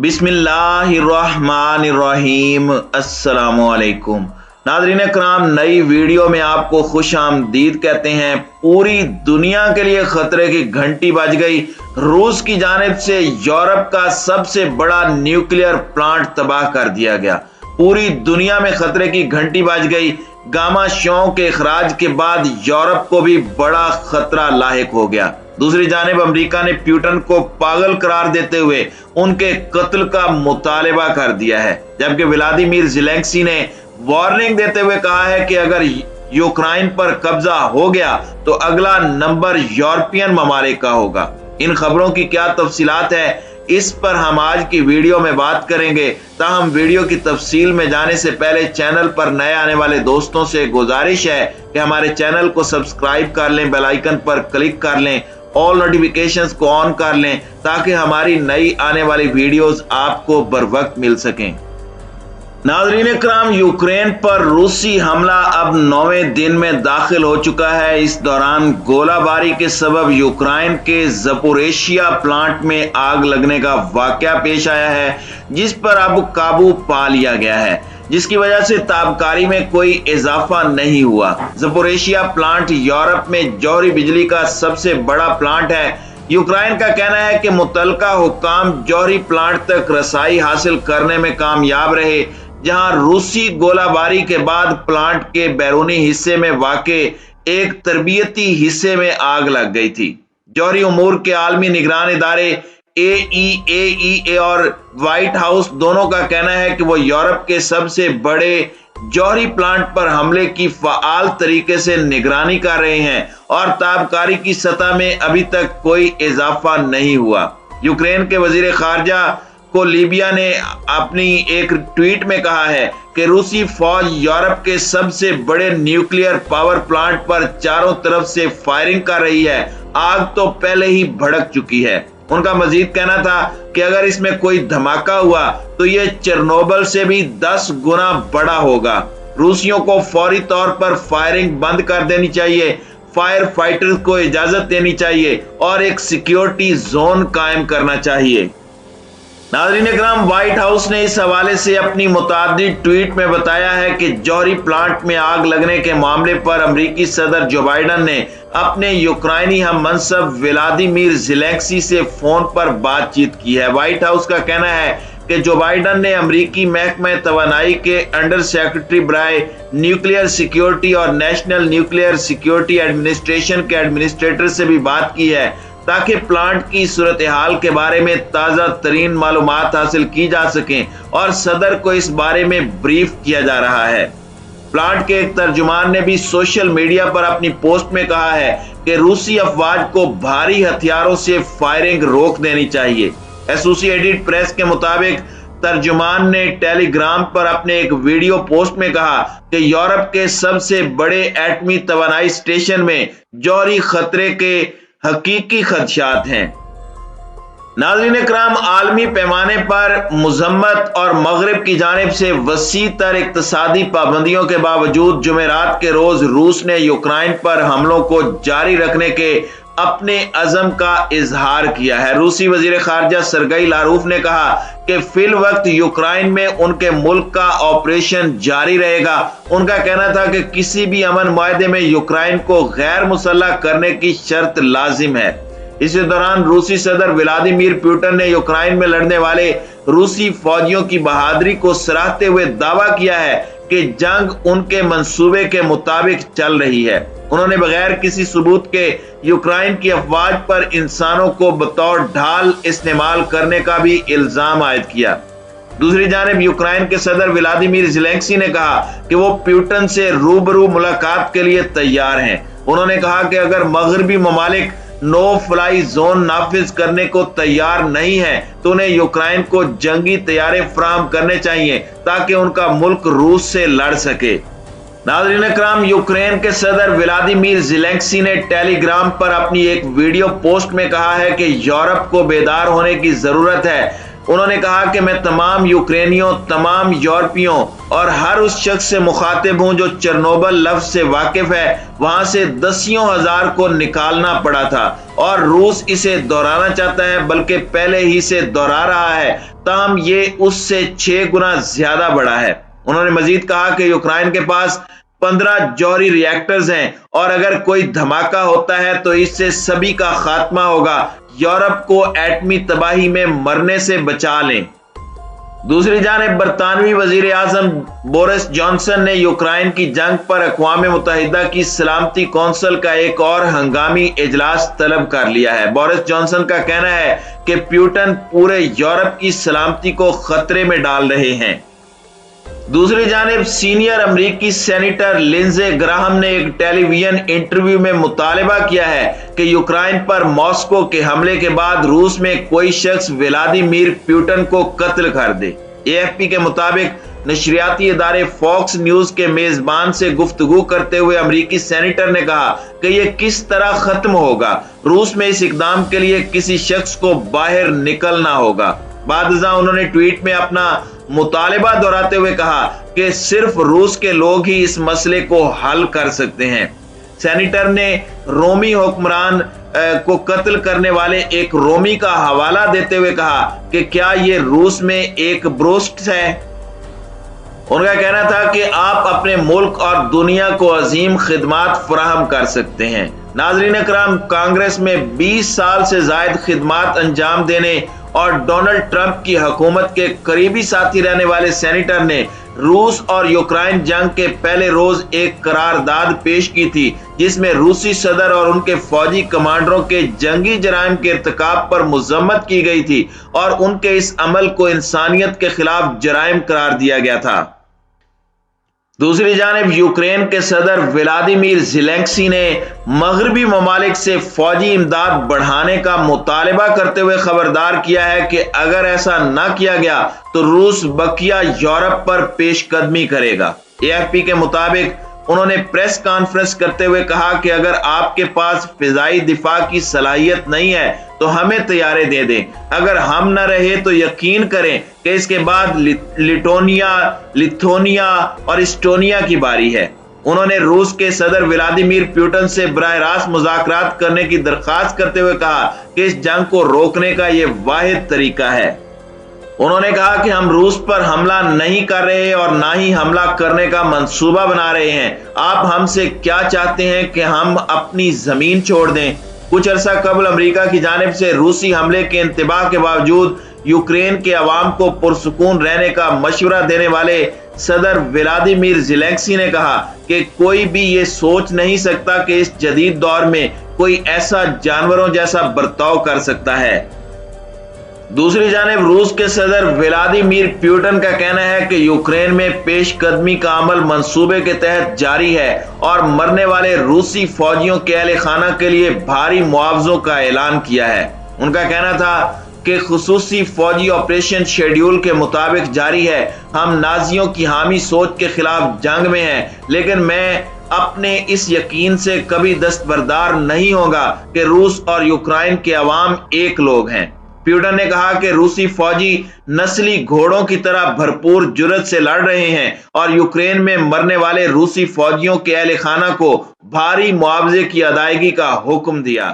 बिस्मिल्लाहिर्रहमानिर्रहीम। अस्सलामुअलैकुम नाज़रीन कराम, नई वीडियो में आपको खुश आमदीद कहते हैं। पूरी दुनिया के लिए खतरे की घंटी बज गई। रूस की जानिब से यूरोप का सबसे बड़ा न्यूक्लियर प्लांट तबाह कर दिया गया। पूरी दुनिया में खतरे की घंटी बज गई। गामा शौक के इखराज के बाद यूरोप को भी बड़ा खतरा लाहिक हो गया। दूसरी जानिब अमेरिका ने पुतिन को पागल करार देते हुए उनके कत्ल का मुतालबा कर दिया है, जबकि व्लादिमीर ज़ेलेंस्की ने वार्निंग देते हुए कहा है कि अगर यूक्रेन पर कब्जा हो गया तो अगला नंबर यूरोपियन ममालिक का होगा। इन खबरों की क्या तफसीलात है, इस पर हम आज की वीडियो में बात करेंगे। ताहम वीडियो की तफसील में जाने से पहले चैनल पर नए आने वाले दोस्तों से गुजारिश है कि हमारे चैनल को सब्सक्राइब कर लें, बेल आइकन पर क्लिक कर लें, ऑल नोटिफिकेशंस को ऑन कर लें ताकि हमारी नई आने वाली वीडियोस आपको बर वक्त मिल सकें। नाज़रीन कराम, यूक्रेन पर रूसी हमला अब 9वें दिन में दाखिल हो चुका है। इस दौरान गोलाबारी के सबब यूक्रेन के ज़पोरिशिया प्लांट में आग लगने का वाकया पेश आया है, जिस पर अब काबू पा लिया गया है, जिसकी वजह से ताबकारी में कोई इजाफा नहीं हुआ। ज़पोरिशिया प्लांट यूरोप में जौहरी बिजली का सबसे बड़ा प्लांट है। यूक्रेन का कहना है कि मुतलका हुक्काम जौहरी प्लांट तक रसाई हासिल करने में कामयाब रहे, जहां रूसी गोलाबारी के बाद प्लांट के बैरूनी हिस्से में वाक़े एक तरबियती हिस्से में आग लग गई थी। जौहरी उमूर के आलमी निगरान इदारे AEA और व्हाइट हाउस दोनों का कहना है कि वो यूरोप के सबसे बड़े जौहरी प्लांट पर हमले की फ़आल तरीके से निगरानी कर रहे हैं और ताबकारी की सतह में अभी तक कोई इजाफा नहीं हुआ। यूक्रेन के वजीर खारजा को लीबिया ने अपनी एक ट्वीट में कहा है कि रूसी फौज यूरोप के सबसे बड़े न्यूक्लियर पावर प्लांट पर चारों तरफ से फायरिंग कर रही है। आग तो पहले ही भड़क चुकी है। उनका मजीद कहना था कि अगर इसमें कोई धमाका हुआ तो यह चेरनोबिल से भी 10 गुना बड़ा होगा। रूसियों को फौरी तौर पर फायरिंग बंद कर देनी चाहिए, फायर फाइटर्स को इजाजत देनी चाहिए और एक सिक्योरिटी जोन कायम करना चाहिए। नाज़रीन कराम, व्हाइट हाउस ने इस हवाले से अपनी मुतादिद ट्वीट में बताया है कि जौहरी प्लांट में आग लगने के मामले पर अमेरिकी सदर जो बाइडन ने अपने यूक्रेनी हम मनसब व्लादिमीर ज़ेलेंस्की से फोन पर बातचीत की है। व्हाइट हाउस का कहना है कि जो बाइडन ने अमेरिकी महकमे तवानाई के अंडर सेक्रेटरी बराए न्यूक्लियर सिक्योरिटी और नेशनल न्यूक्लियर सिक्योरिटी एडमिनिस्ट्रेशन के एडमिनिस्ट्रेटर से भी बात की है, ताकि प्लांट की सूरत हाल के बारे में ताज़ा तरीन मालूमात हासिल की जा सकें और सदर को इस बारे में ब्रीफ किया जा रहा है। प्लांट के एक तर्जुमान ने भी सोशल मीडिया पर अपनी पोस्ट में कहा है कि रूसी अफवाज को भारी हथियारों से फायरिंग रोक देनी चाहिए। एसोसिएटेड प्रेस के मुताबिक तर्जुमान ने टेलीग्राम पर अपने एक वीडियो पोस्ट में कहा कि यूरोप के सबसे बड़े एटमी तवानाई स्टेशन में जौहरी खतरे के हकीकी खदशात हैं। नाज़रीन कराम, आलमी पैमाने पर मुज़म्मत और मगरिब की जानिब से वसी तर इक़्तिसादी पाबंदियों के बावजूद जुमेरात के रोज रूस ने यूक्रेन पर हमलों को जारी रखने के अपने अज़म का इजहार किया है। रूसी वजीर खारजा सरगई लारूफ ने कहा कि फिल वक्त यूक्रेन में उनके मुल्क का ऑपरेशन जारी रहेगा। उनका कहना था कि किसी भी अमन मुआहदे में यूक्रेन को गैर मुसल्लह करने की शर्त लाजिम है। इसी दौरान रूसी सदर व्लादिमीर पुतिन ने यूक्रेन में लड़ने वाले रूसी फौजियों की बहादुरी को सराहते हुए दावा किया है कि जंग उनके मंसूबे के मुताबिक चल रही है। उन्होंने बगैर किसी सबूत के यूक्रेन की अफवाज पर इंसानों को बतौर ढाल इस्तेमाल करने का भी इल्जाम आयद किया। दूसरी जानिब यूक्रेन के सदर व्लादिमीर ज़ेलेंस्की ने कहा कि वो पुतिन से रूबरू मुलाकात के लिए तैयार हैं। उन्होंने कहा कि अगर मगरबी ममालिक नो फ्लाई जोन नाफिज करने को तैयार नहीं है तो उन्हें यूक्रेन को जंगी तैयारे फराहम करने चाहिए ताकि उनका मुल्क रूस से लड़ सके। नाज़रीन कराम, यूक्रेन के सदर व्लादिमीर ज़ेलेंस्की ने टेलीग्राम पर अपनी एक वीडियो पोस्ट में कहा है कि यूरोप को बेदार होने की जरूरत है। उन्होंने कहा कि मैं तमाम यूक्रेनियों, तमाम यूरोपियों اور ہر اس شخص سے مخاطب ہوں جو چرنوبل لفظ سے واقف ہے۔ وہاں سے دسیوں ہزار کو نکالنا پڑا تھا اور روس اسے دہرانا چاہتا ہے، بلکہ پہلے ہی سے دہرا رہا ہے، تاہم یہ اس سے 6 گنا زیادہ بڑا ہے۔ انہوں نے مزید کہا کہ یوکرائن کے پاس 15 جوہری ری ایکٹرز ہیں اور اگر کوئی دھماکہ ہوتا ہے تو اس سے سبھی کا خاتمہ ہوگا۔ یورپ کو ایٹمی تباہی میں مرنے سے بچا لیں۔ دوسری جانب برطانوی وزیر اعظم بورس جانسن نے یوکرائن کی جنگ پر اقوام متحدہ کی سلامتی کونسل کا ایک اور ہنگامی اجلاس طلب کر لیا ہے۔ بورس جانسن کا کہنا ہے کہ پیوٹن پورے یورپ کی سلامتی کو خطرے میں ڈال رہے ہیں۔ دوسری جانب سینئر امریکی سینیٹر لنزے گراہم نے ایک ٹیلی ویژن انٹرویو میں مطالبہ کیا ہے کہ یوکرائن پر ماسکو کے حملے کے بعد روس میں کوئی شخص ولادیمیر پیوٹن کو قتل کر دے۔ AFP کے مطابق نشریاتی ادارے فاکس نیوز کے میزبان سے گفتگو کرتے ہوئے امریکی سینیٹر نے کہا کہ یہ کس طرح ختم ہوگا۔ روس میں اس اقدام کے لیے کسی شخص کو باہر نکلنا ہوگا۔ بعد ازاں انہوں نے ٹویٹ میں اپنا مطالبہ دہراتے ہوئے کہا کہ صرف روس کے لوگ ہی اس مسئلے کو حل کر سکتے ہیں۔ سینیٹر نے رومی حکمران کو قتل کرنے والے ایک رومی کا حوالہ دیتے ہوئے کہا کہ کیا یہ روس میں ایک بروسٹ ہے؟ ان کا کہنا تھا کہ آپ اپنے ملک اور دنیا کو عظیم خدمات فراہم کر سکتے ہیں۔ ناظرین اکرام، کانگریس میں 20 سال سے زائد خدمات انجام دینے اور ڈونلڈ ٹرمپ کی حکومت کے قریبی ساتھی رہنے والے سینیٹر نے روس اور یوکرائن جنگ کے پہلے روز ایک قرارداد پیش کی تھی جس میں روسی صدر اور ان کے فوجی کمانڈروں کے جنگی جرائم کے ارتکاب پر مذمت کی گئی تھی اور ان کے اس عمل کو انسانیت کے خلاف جرائم قرار دیا گیا تھا۔ دوسری جانب یوکرین کے صدر ولادیمیر زیلنسکی نے مغربی ممالک سے فوجی امداد بڑھانے کا مطالبہ کرتے ہوئے خبردار کیا ہے کہ اگر ایسا نہ کیا گیا تو روس بقیہ یورپ پر پیش قدمی کرے گا۔ AFP کے مطابق انہوں نے پریس کانفرنس کرتے ہوئے کہا کہ اگر آپ کے پاس فضائی دفاع کی صلاحیت نہیں ہے تو ہمیں طیارے دے دیں۔ اگر ہم نہ رہے تو یقین کریں کہ اس کے بعد لتھونیا اور اسٹونیا کی باری ہے۔ انہوں نے روس کے صدر ولادیمیر پیوٹن سے براہ راست مذاکرات کرنے کی درخواست کرتے ہوئے کہا کہ اس جنگ کو روکنے کا یہ واحد طریقہ ہے۔ انہوں نے کہا کہ ہم روس پر حملہ نہیں کر رہے اور نہ ہی حملہ کرنے کا منصوبہ بنا رہے ہیں۔ آپ ہم سے کیا چاہتے ہیں کہ ہم اپنی زمین چھوڑ دیں؟ کچھ عرصہ قبل امریکہ کی جانب سے روسی حملے کے انتباہ کے باوجود یوکرین کے عوام کو پرسکون رہنے کا مشورہ دینے والے صدر ولادیمیر زیلنسکی نے کہا کہ کوئی بھی یہ سوچ نہیں سکتا کہ اس جدید دور میں کوئی ایسا جانوروں جیسا برتاؤ کر سکتا ہے۔ دوسری جانب روس کے صدر ولادیمیر پیوٹن کا کہنا ہے کہ یوکرین میں پیش قدمی کا عمل منصوبے کے تحت جاری ہے اور مرنے والے روسی فوجیوں کے اہل خانہ کے لیے بھاری معاوضوں کا اعلان کیا ہے۔ ان کا کہنا تھا کہ خصوصی فوجی آپریشن شیڈیول کے مطابق جاری ہے۔ ہم نازیوں کی حامی سوچ کے خلاف جنگ میں ہیں، لیکن میں اپنے اس یقین سے کبھی دستبردار نہیں ہوگا کہ روس اور یوکرائن کے عوام ایک لوگ ہیں۔ پیوٹن نے کہا کہ روسی فوجی نسلی گھوڑوں کی طرح بھرپور جرأت سے لڑ رہے ہیں اور یوکرین میں مرنے والے روسی فوجیوں کے اہل خانہ کو بھاری معاوضے کی ادائیگی کا حکم دیا۔